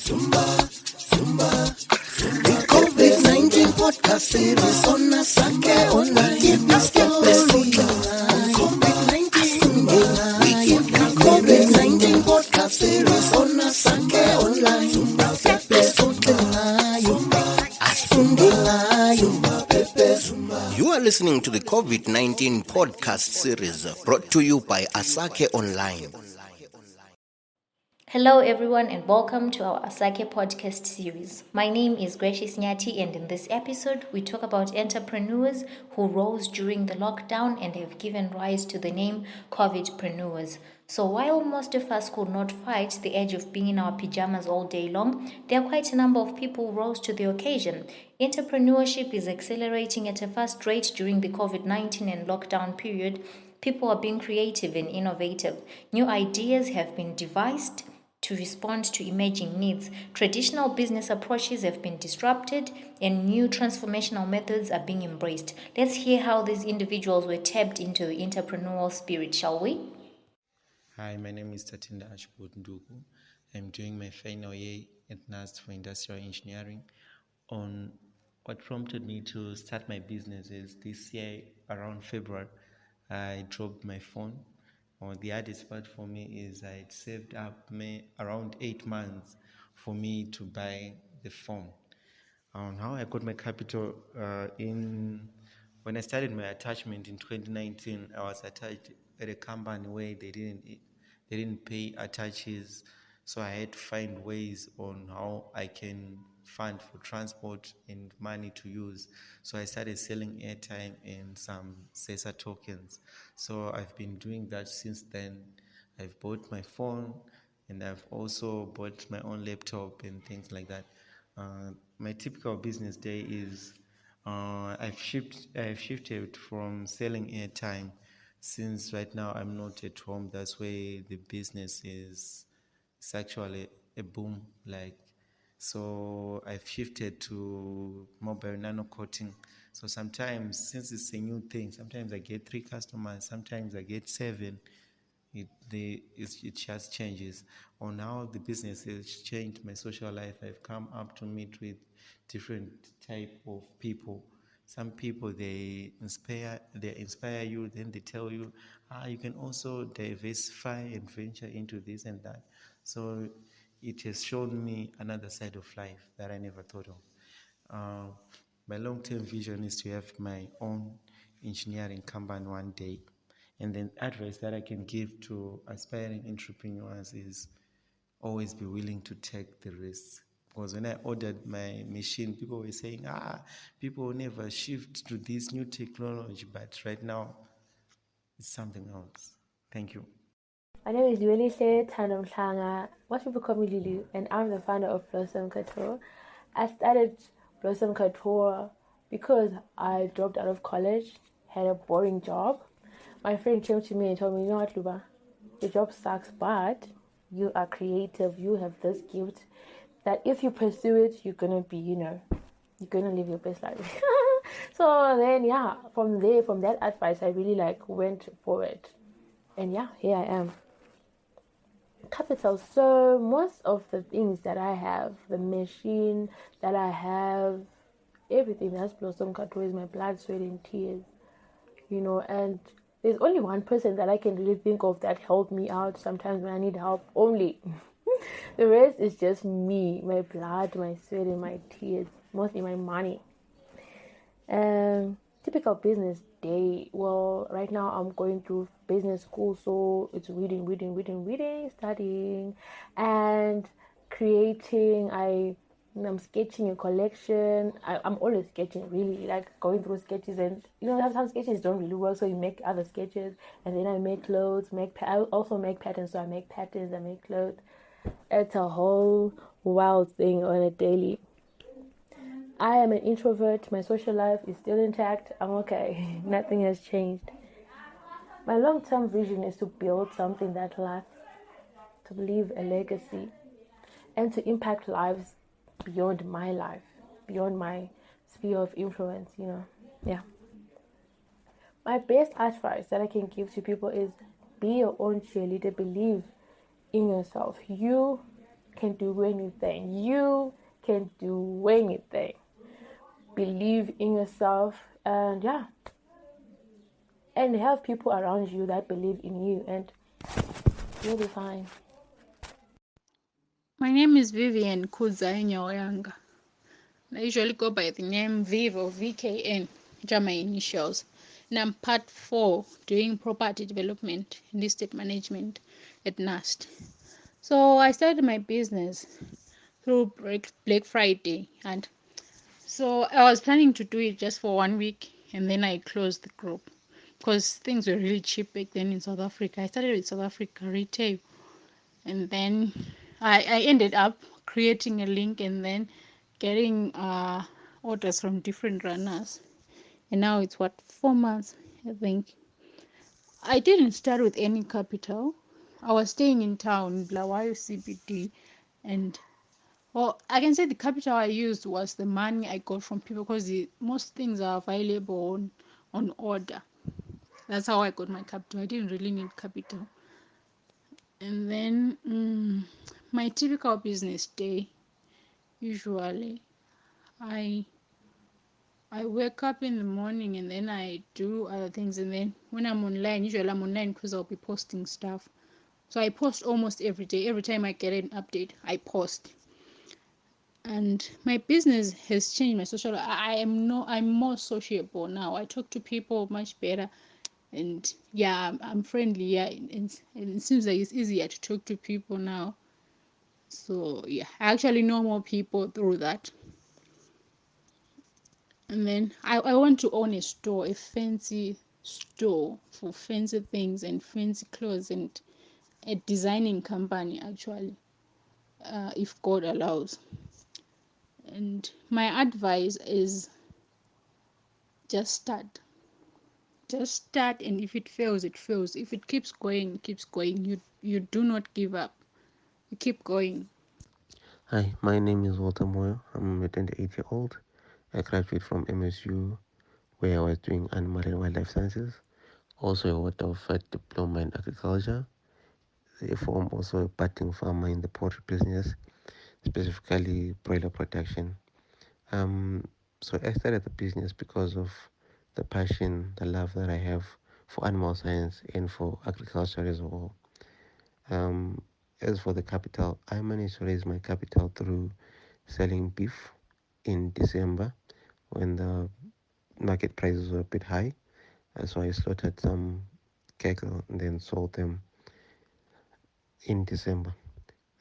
The COVID-19 podcast series on Asake Online. COVID-19 podcast series on Asake Online. You are listening to the COVID-19 podcast series brought to you by Asake Online. Hello everyone and welcome to our Asake podcast series. My name is Gracious Nyati, and in this episode we talk about entrepreneurs who rose during the lockdown and have given rise to the name COVIDpreneurs. So while most of us could not fight the edge of being in our pajamas all day long, there are quite a number of people who rose to the occasion. Entrepreneurship is accelerating at a fast rate during the COVID-19 and lockdown period. People are being creative and innovative. New ideas have been devised to respond to emerging needs. Traditional business approaches have been disrupted and new transformational methods are being embraced. Let's hear how these individuals were tapped into the entrepreneurial spirit, shall we? Hi, my name is Tatinda Ashbot Nduku. I'm doing my final year at NAST for Industrial Engineering. On what prompted me to start my business is this year, around February, I dropped my phone. The hardest part for me is I had saved up around 8 months for me to buy the phone. How I got my capital when I started my attachment in 2019, I was attached at a company where they didn't pay attaches, so I had to find ways on how I can fund for transport and money to use. So I started selling airtime and some CESA tokens. So I've been doing that since then. I've bought my phone and I've also bought my own laptop and things like that. My typical business day is I've shifted from selling airtime, since right now I'm not at home. That's where the business is. It's actually a boom, so I've shifted to mobile nano coating. So sometimes, since it's a new thing, sometimes I get 3 customers, sometimes I get 7. It just changes. On how the business has changed my social life, I've come up to meet with different type of people. Some people, they inspire you, then they tell you, you can also diversify and venture into this and that. So it has shown me another side of life that I never thought of. My long-term vision is to have my own engineering company one day. And then advice that I can give to aspiring entrepreneurs is always be willing to take the risks. Because when I ordered my machine, people were saying, people will never shift to this new technology. But right now, it's something else. Thank you. My name is Yuelise Tanomhlanga. Most people call me Lulu, and I'm the founder of Blossom Couture. I started Blossom Couture because I dropped out of college, had a boring job. My friend came to me and told me, you know what, Luba, your job sucks, but you are creative. You have this gift that if you pursue it, you're going to be, you're going to live your best life. So then, from that advice, I really went for it. And here I am. Capital. So most of the things that I have, the machine that I have, everything that's Blossom Couture is my blood, sweat, and tears. And there's only one person that I can really think of that helped me out sometimes when I need help only. The rest is just me, my blood, my sweat, and my tears, mostly my money. Typical business day. Well, right now I'm going through business school, so it's reading, studying, and creating. I'm sketching a collection. I'm always sketching, really, going through sketches, and some sketches don't really work, so you make other sketches, and then I make clothes. I also make patterns, so I make patterns, I make clothes. It's a whole wild thing on a daily. I am an introvert. My social life is still intact. I'm okay. Nothing has changed. My long-term vision is to build something that lasts, to leave a legacy, and to impact lives beyond my life, beyond my sphere of influence, My best advice that I can give to people is be your own cheerleader. Believe in yourself. You can do anything. You can do anything. Believe in yourself, and and have people around you that believe in you, and you'll be fine. My name is Vivian Kudza. I usually go by the name Viv or VKN, which are my initials. And I'm part 4 doing property development and estate management at NAST. So I started my business through Black Friday. And so I was planning to do it just for 1 week, and then I closed the group because things were really cheap back then in South Africa. I started with South Africa retail, and then I ended up creating a link and then getting orders from different runners, and now it's 4 months, I think. I didn't start with any capital. I was staying in town, Blawayo CBD, and I can say the capital I used was the money I got from people because most things are available on order. That's how I got my capital. I didn't really need capital. And then my typical business day, usually I wake up in the morning and then I do other things, and then when I'm online, usually I'm online because I'll be posting stuff. So I post almost every day. Every time I get an update, I post. And my business has changed my social. I'm more sociable now. I talk to people much better, and I'm friendly. And it seems like it's easier to talk to people now. So I actually know more people through that. And then I want to own a store, a fancy store for fancy things and fancy clothes, and a designing company actually, if God allows. And my advice is just start. Just start, and if it fails, it fails. If it keeps going, it keeps going. You do not give up. You keep going. Hi, my name is Walter Moyo. I'm a 28-year-old. I graduated from MSU, where I was doing animal and wildlife sciences. Also, I hold of a diploma in agriculture. Therefore, I'm also a budding farmer in the poultry business, specifically broiler production. So I started the business because of the passion, the love that I have for animal science and for agriculture as well. As for the capital, I managed to raise my capital through selling beef in December when the market prices were a bit high. So I slaughtered some cattle and then sold them in December.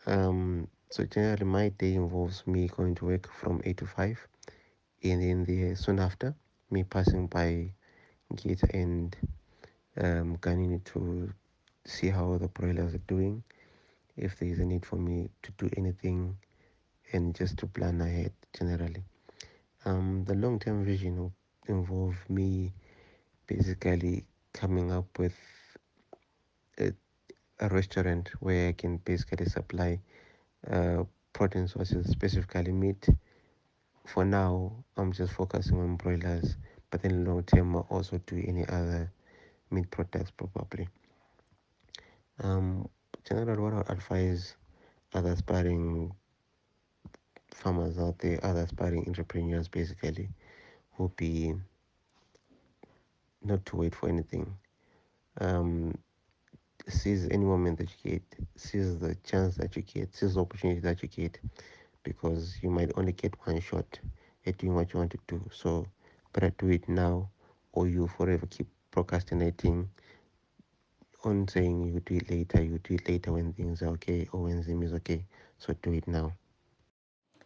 So generally my day involves me going to work from 8 to 5, and then soon after, me passing by gate and gunning to see how the broilers are doing, if there is a need for me to do anything, and just to plan ahead generally. The long-term vision will involve me basically coming up with a, a restaurant where I can basically supply protein sources, specifically meat. For now, I'm just focusing on broilers, but in long term, I'll also do any other meat products probably. Generally, what I would advise other aspiring farmers out there, other aspiring entrepreneurs basically, would be not to wait for anything. Seize any moment that you get, seize the chance that you get, seize the opportunity that you get, because you might only get one shot at doing what you want to do. So better do it now, or you forever keep procrastinating on saying you do it later when things are okay or when things is okay. So do it now.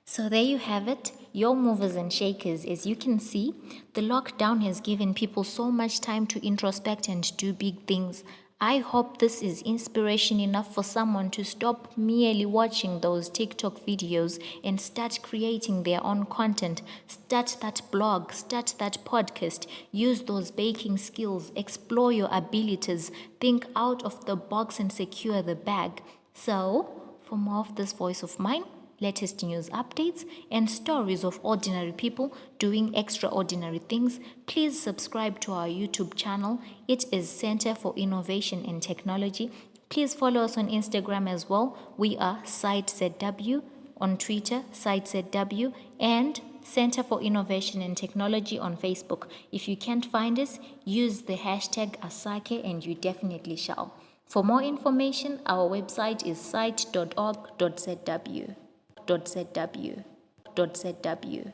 So there you have it, your movers and shakers. As you can see, the lockdown has given people so much time to introspect and do big things. I hope this is inspiration enough for someone to stop merely watching those TikTok videos and start creating their own content. Start that blog, start that podcast, use those baking skills, explore your abilities, think out of the box and secure the bag. So, for more of this voice of mine, latest news updates, and stories of ordinary people doing extraordinary things, please subscribe to our YouTube channel. It is Center for Innovation and Technology. Please follow us on Instagram as well. We are SiteZW, on Twitter, SiteZW, and Center for Innovation and Technology on Facebook. If you can't find us, use the hashtag Asake and you definitely shall. For more information, our website is site.org.zw, .zw, .zw, .zw,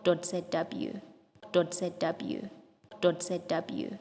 .zw, .zw, .zw.